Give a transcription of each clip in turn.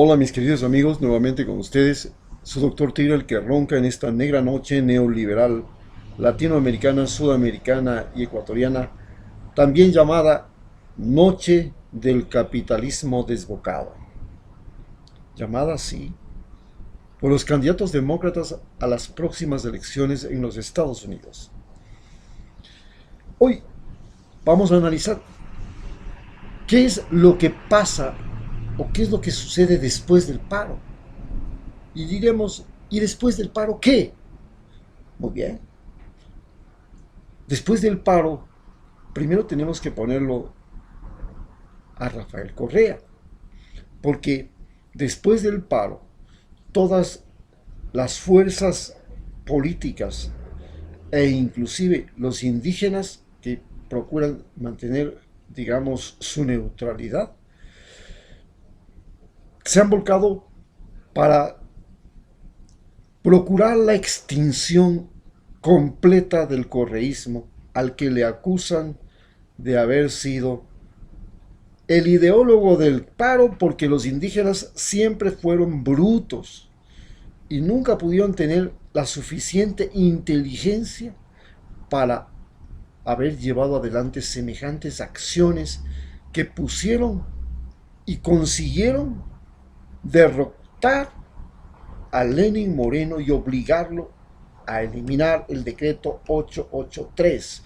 Hola mis queridos amigos, nuevamente con ustedes, su doctor Tigre, el que ronca en esta negra noche neoliberal, latinoamericana, sudamericana y ecuatoriana, también llamada Noche del Capitalismo Desbocado. Llamada así por los candidatos demócratas a las próximas elecciones en los Estados Unidos. Hoy vamos a analizar qué es lo que pasa o qué es lo que sucede después del paro. Y diremos, ¿y después del paro qué? Muy bien. Después del paro, primero tenemos que ponerlo a Rafael Correa, porque después del paro, todas las fuerzas políticas e inclusive los indígenas que procuran mantener, digamos, su neutralidad, se han volcado para procurar la extinción completa del correísmo, al que le acusan de haber sido el ideólogo del paro, porque los indígenas siempre fueron brutos y nunca pudieron tener la suficiente inteligencia para haber llevado adelante semejantes acciones que pusieron y consiguieron derrotar a Lenin Moreno y obligarlo a eliminar el decreto 883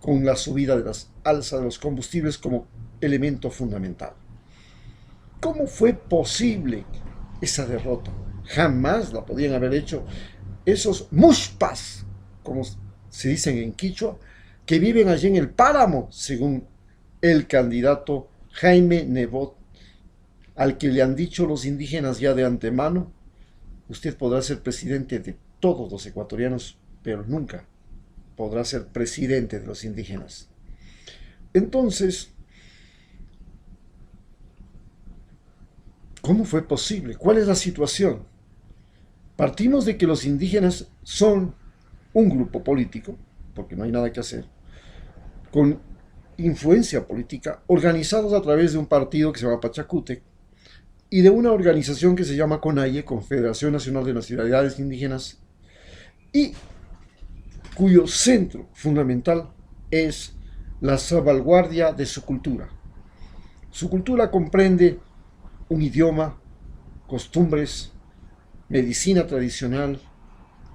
con la subida de las alzas de los combustibles como elemento fundamental. ¿Cómo fue posible esa derrota? Jamás la podían haber hecho esos mushpas, como se dicen en quichua, que viven allí en el páramo, según el candidato Jaime Nebot, al que le han dicho los indígenas ya de antemano: usted podrá ser presidente de todos los ecuatorianos, pero nunca podrá ser presidente de los indígenas. Entonces, ¿cómo fue posible? ¿Cuál es la situación? Partimos de que los indígenas son un grupo político, porque no hay nada que hacer, con influencia política, organizados a través de un partido que se llama Pachacútec y de una organización que se llama CONAIE, Confederación Nacional de Nacionalidades Indígenas, y cuyo centro fundamental es la salvaguardia de su cultura. Su cultura comprende un idioma, costumbres, medicina tradicional,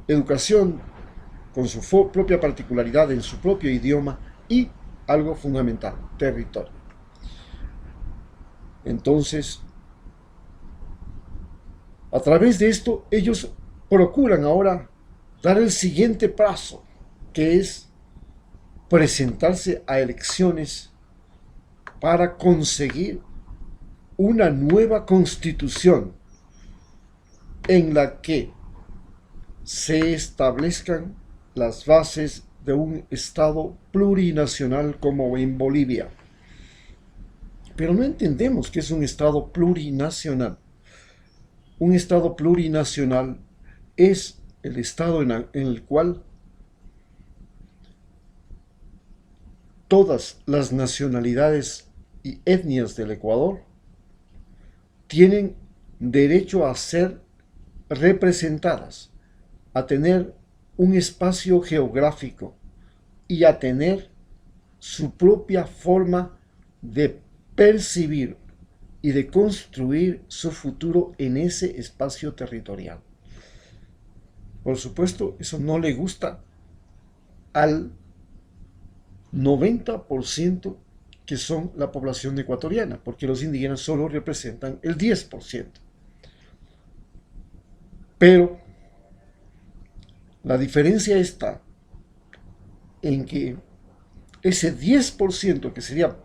educación con su propia particularidad en su propio idioma y algo fundamental, territorio. Entonces, a través de esto, ellos procuran ahora dar el siguiente paso, que es presentarse a elecciones para conseguir una nueva constitución en la que se establezcan las bases de un Estado plurinacional como en Bolivia. Pero no entendemos qué es un Estado plurinacional. Un Estado plurinacional es el Estado en el cual todas las nacionalidades y etnias del Ecuador tienen derecho a ser representadas, a tener un espacio geográfico y a tener su propia forma de percibir y de construir su futuro en ese espacio territorial. Por supuesto, eso no le gusta al 90% que son la población ecuatoriana, porque los indígenas solo representan el 10%. Pero la diferencia está en que ese 10% que sería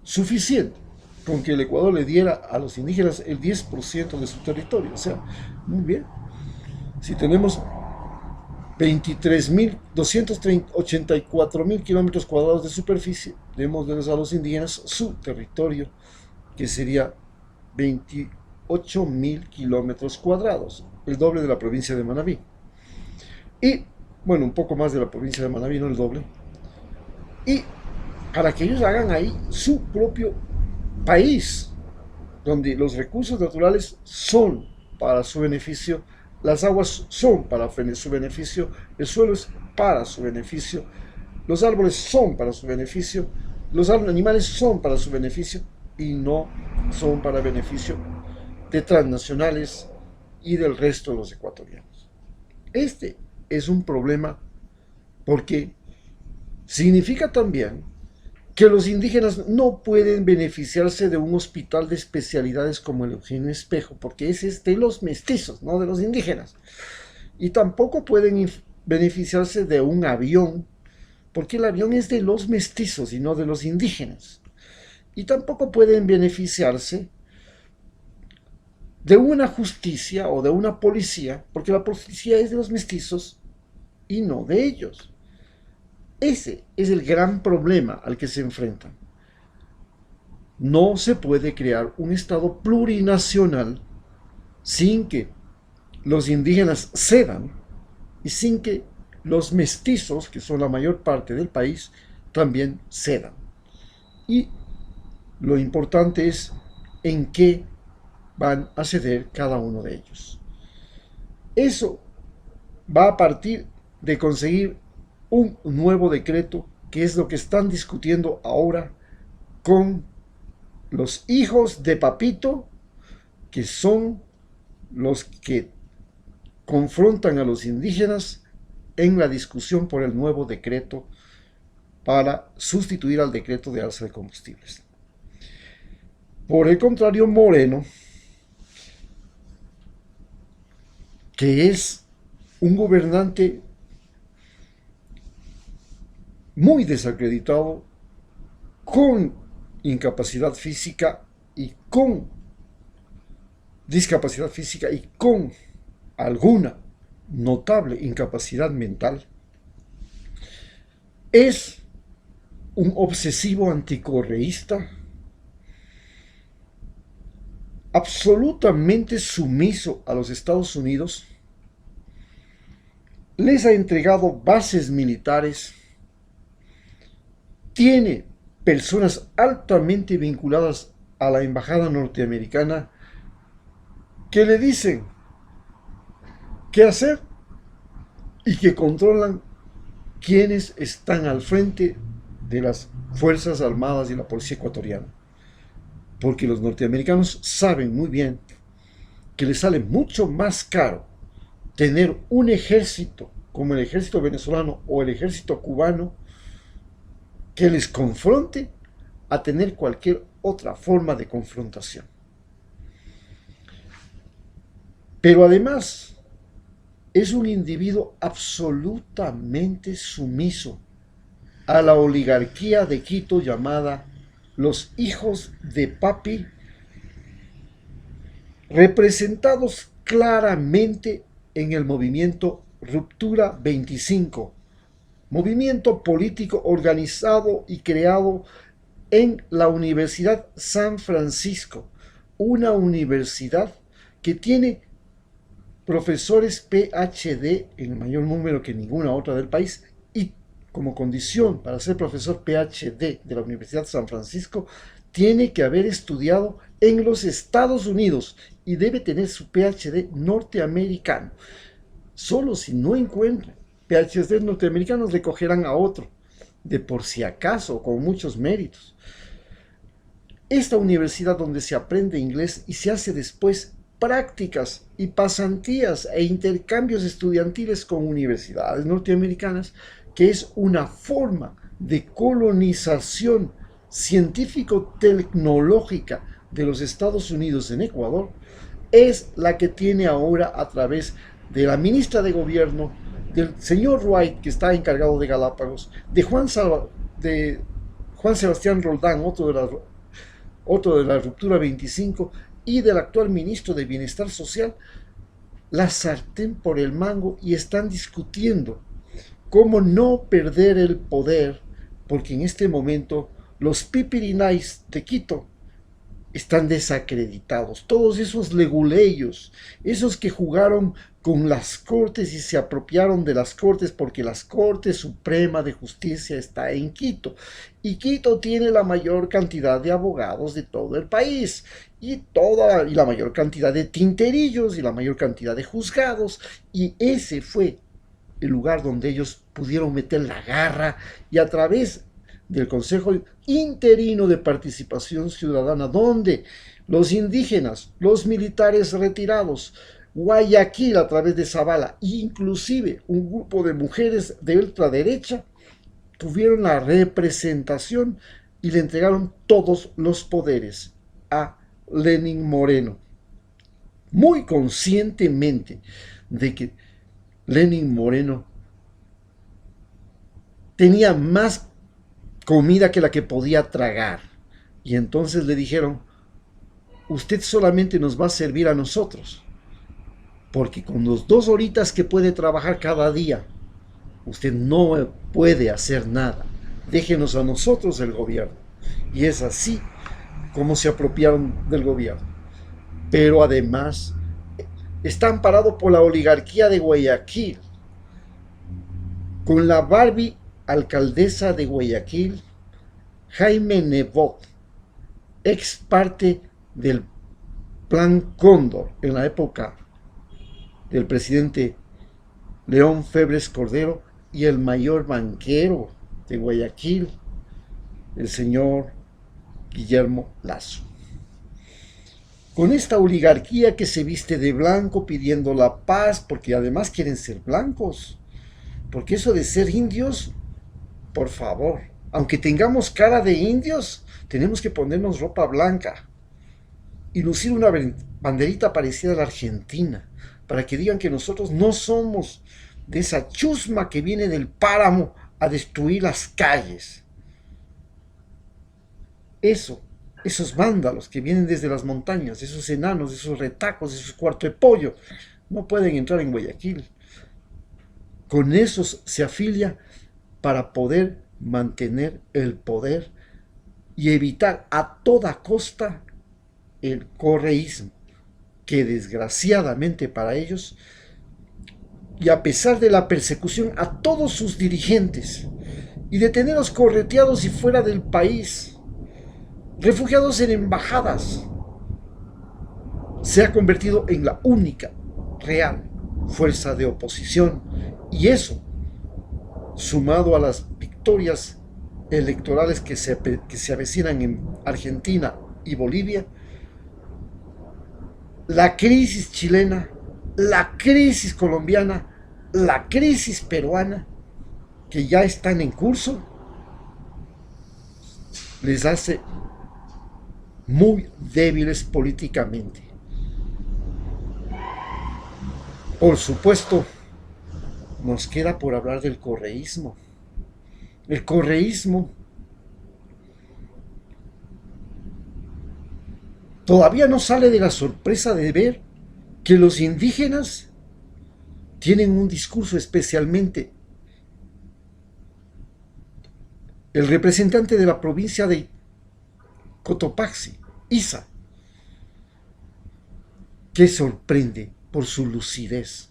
suficiente con que el Ecuador le diera a los indígenas el 10% de su territorio. O sea, muy bien. Si tenemos 23.284.000 kilómetros cuadrados de superficie, démosles a los indígenas su territorio, que sería 28.000 kilómetros cuadrados, el doble de la provincia de Manabí. Y, bueno, un poco más de la provincia de Manabí, no el doble. Y para que ellos hagan ahí su propio país, donde los recursos naturales son para su beneficio, las aguas son para su beneficio, el suelo es para su beneficio, los árboles son para su beneficio, los animales son para su beneficio y no son para beneficio de transnacionales y del resto de los ecuatorianos. Este es un problema porque significa también que los indígenas no pueden beneficiarse de un hospital de especialidades como el Eugenio Espejo, porque ese es de los mestizos, no de los indígenas. Y tampoco pueden beneficiarse de un avión, porque el avión es de los mestizos y no de los indígenas. Y tampoco pueden beneficiarse de una justicia o de una policía, porque la policía es de los mestizos y no de ellos. Ese es el gran problema al que se enfrentan. No se puede crear un Estado plurinacional sin que los indígenas cedan y sin que los mestizos, que son la mayor parte del país, también cedan. Y lo importante es en qué van a ceder cada uno de ellos. Eso va a partir de conseguir un nuevo decreto, que es lo que están discutiendo ahora con los hijos de Papito, que son los que confrontan a los indígenas en la discusión por el nuevo decreto para sustituir al decreto de alza de combustibles. Por el contrario, Moreno, que es un gobernante muy desacreditado, con incapacidad física y con discapacidad física y con alguna notable incapacidad mental, es un obsesivo anticorreísta, absolutamente sumiso a los Estados Unidos, les ha entregado bases militares, tiene personas altamente vinculadas a la embajada norteamericana que le dicen qué hacer y que controlan quienes están al frente de las Fuerzas Armadas y la Policía Ecuatoriana. Porque los norteamericanos saben muy bien que les sale mucho más caro tener un ejército como el ejército venezolano o el ejército cubano que les confronte a tener cualquier otra forma de confrontación. Pero además es un individuo absolutamente sumiso a la oligarquía de Quito llamada los hijos de Papi, representados claramente en el movimiento Ruptura 25, movimiento político organizado y creado en la Universidad San Francisco, una universidad que tiene profesores PhD en el mayor número que ninguna otra del país, y como condición para ser profesor PhD de la Universidad San Francisco tiene que haber estudiado en los Estados Unidos y debe tener su PhD norteamericano. Solo si no encuentra PhD norteamericanos le cogerán a otro, de por si acaso, con muchos méritos. Esta universidad donde se aprende inglés y se hace después prácticas y pasantías e intercambios estudiantiles con universidades norteamericanas, que es una forma de colonización científico-tecnológica de los Estados Unidos en Ecuador, es la que tiene ahora a través de la ministra de Gobierno, del señor Wright, que está encargado de Galápagos, de Juan Sebastián Roldán, otro de la Ruptura 25, y del actual ministro de Bienestar Social, la sartén por el mango, y están discutiendo cómo no perder el poder, porque en este momento los pipirinais de Quito están desacreditados. Todos esos leguleyos, esos que jugaron con las cortes y se apropiaron de las cortes, porque la Corte Suprema de Justicia está en Quito, y Quito tiene la mayor cantidad de abogados de todo el país, y la mayor cantidad de tinterillos y la mayor cantidad de juzgados, y ese fue el lugar donde ellos pudieron meter la garra, y a través del Consejo Interino de Participación Ciudadana, donde los indígenas, los militares retirados, Guayaquil a través de Zavala, inclusive un grupo de mujeres de ultraderecha, tuvieron la representación y le entregaron todos los poderes a Lenín Moreno, muy conscientemente de que Lenín Moreno tenía más comida que la que podía tragar. Y entonces le dijeron, usted solamente nos va a servir a nosotros, porque con los 2 horitas que puede trabajar cada día, usted no puede hacer nada. Déjenos a nosotros el gobierno. Y es así como se apropiaron del gobierno. Pero además está amparado por la oligarquía de Guayaquil, con la Barbie alcaldesa de Guayaquil, Jaime Nebot, ex parte del Plan Cóndor en la época del presidente León Febres Cordero, y el mayor banquero de Guayaquil, el señor Guillermo Lasso. Con esta oligarquía que se viste de blanco pidiendo la paz, porque además quieren ser blancos, porque eso de ser indios, por favor, aunque tengamos cara de indios, tenemos que ponernos ropa blanca y lucir una banderita parecida a la Argentina, para que digan que nosotros no somos de esa chusma que viene del páramo a destruir las calles. Esos vándalos que vienen desde las montañas, esos enanos, esos retacos, esos cuarto de pollo, no pueden entrar en Guayaquil. Con esos se afilia para poder mantener el poder y evitar a toda costa el correísmo, que desgraciadamente para ellos, y a pesar de la persecución a todos sus dirigentes y de tenerlos correteados y fuera del país, refugiados en embajadas, se ha convertido en la única real fuerza de oposición. Y eso, sumado a las victorias electorales que se avecinan en Argentina y Bolivia, la crisis chilena, la crisis colombiana, la crisis peruana, que ya están en curso, les hace muy débiles políticamente. Por supuesto, nos queda por hablar del correísmo. El correísmo todavía no sale de la sorpresa de ver que los indígenas tienen un discurso, especialmente el representante de la provincia de Cotopaxi, Isa, que sorprende por su lucidez,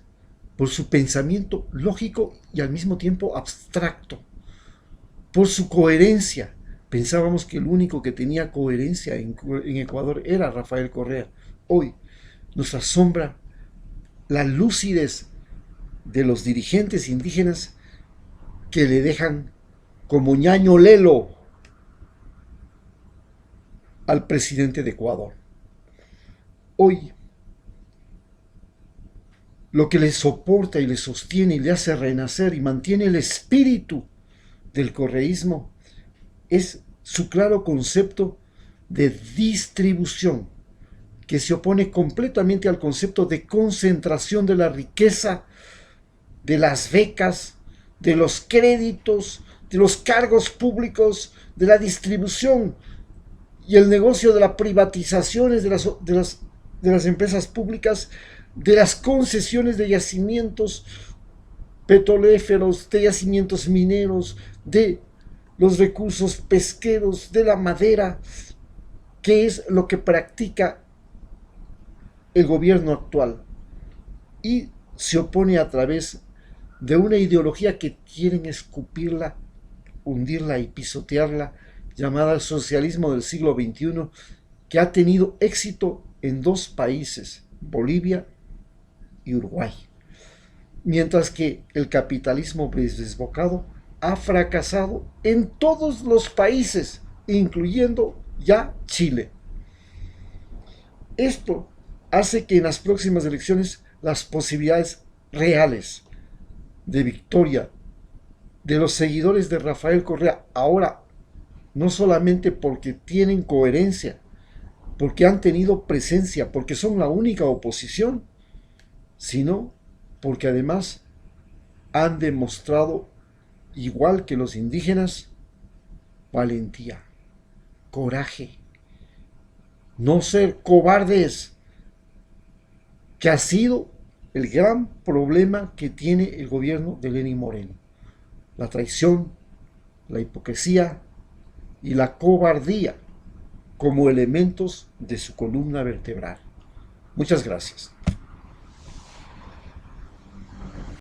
por su pensamiento lógico y al mismo tiempo abstracto, por su coherencia. Pensábamos que el único que tenía coherencia en Ecuador era Rafael Correa. Hoy nos asombra la lucidez de los dirigentes indígenas, que le dejan como ñaño lelo al presidente de Ecuador. Hoy, lo que le soporta y le sostiene y le hace renacer y mantiene el espíritu del correísmo es su claro concepto de distribución, que se opone completamente al concepto de concentración de la riqueza, de las becas, de los créditos, de los cargos públicos, de la distribución y el negocio de las privatizaciones de las empresas públicas, de las concesiones de yacimientos petrolíferos, de yacimientos mineros, de los recursos pesqueros, de la madera, que es lo que practica el gobierno actual, y se opone a través de una ideología que quieren escupirla, hundirla y pisotearla, llamada socialismo del siglo XXI, que ha tenido éxito en dos países, Bolivia y Uruguay, mientras que el capitalismo desbocado ha fracasado en todos los países, incluyendo ya Chile. Esto hace que en las próximas elecciones las posibilidades reales de victoria de los seguidores de Rafael Correa, ahora no solamente porque tienen coherencia, porque han tenido presencia, porque son la única oposición, sino porque además han demostrado, igual que los indígenas, valentía, coraje, no ser cobardes, que ha sido el gran problema que tiene el gobierno de Lenín Moreno. La traición, la hipocresía y la cobardía como elementos de su columna vertebral. Muchas gracias.